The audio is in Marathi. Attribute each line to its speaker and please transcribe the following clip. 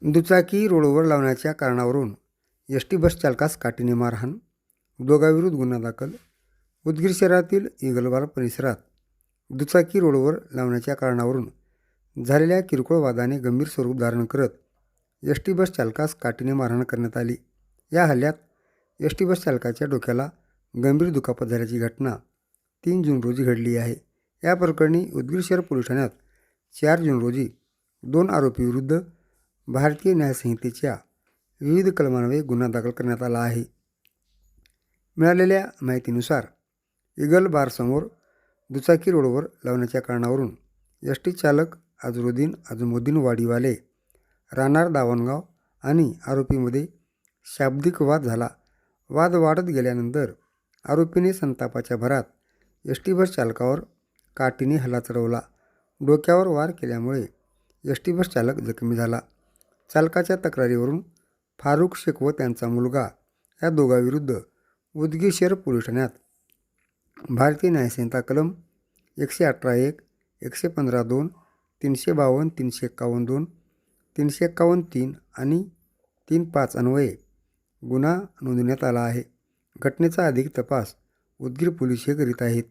Speaker 1: दुचाकी रोडवर लावण्याच्या कारणावरून एस टी बस चालकास काठीने मारहाण, दोघांविरुद्ध गुन्हा दाखल. उदगीर शहरातील इगलवार परिसरात दुचाकी रोडवर लावण्याच्या कारणावरून झालेल्या किरकोळ वादाने गंभीर स्वरूप धारण करत एस टी बस चालकास काठीने मारहाण करण्यात आली. या हल्ल्यात एस टी बस चालकाच्या डोक्याला गंभीर दुखापत झाल्याची घटना 3 जून रोजी घडली आहे. या प्रकरणी उदगीर शहर पोलीस ठाण्यात 4 जून रोजी 2 आरोपींविरुद्ध भारतीय न्याय संहितेच्या विविध कलमान्वये गुन्हा दाखल करण्यात आला आहे. मिळालेल्या माहितीनुसार इगल बारसमोर दुचाकी रोडवर लावण्याच्या कारणावरून एस टी चालक अझरुद्दीन अजमुद्दीन वाडीवाले राहणार दावणगाव आणि आरोपीमध्ये शाब्दिक वाद झाला. वाद वाढत गेल्यानंतर आरोपीने संतापाच्या भरात एस टी बस चालकावर काठीने हल्ला चढवला. डोक्यावर वार केल्यामुळे एस टी बस चालक जखमी झाला. चालकाच्या तक्रारीवरून फारुख शेख व त्यांचा मुलगा या दोघांविरुद्ध उदगीर शहर पोलीस ठाण्यात भारतीय न्यायसंहिता कलम 118(1), 115(2), 352, 351(2), 351(3) आणि 35 अन्वये गुन्हा नोंदवण्यात आला आहे. घटनेचा अधिक तपास उदगीर पोलीस हे करीत आहेत.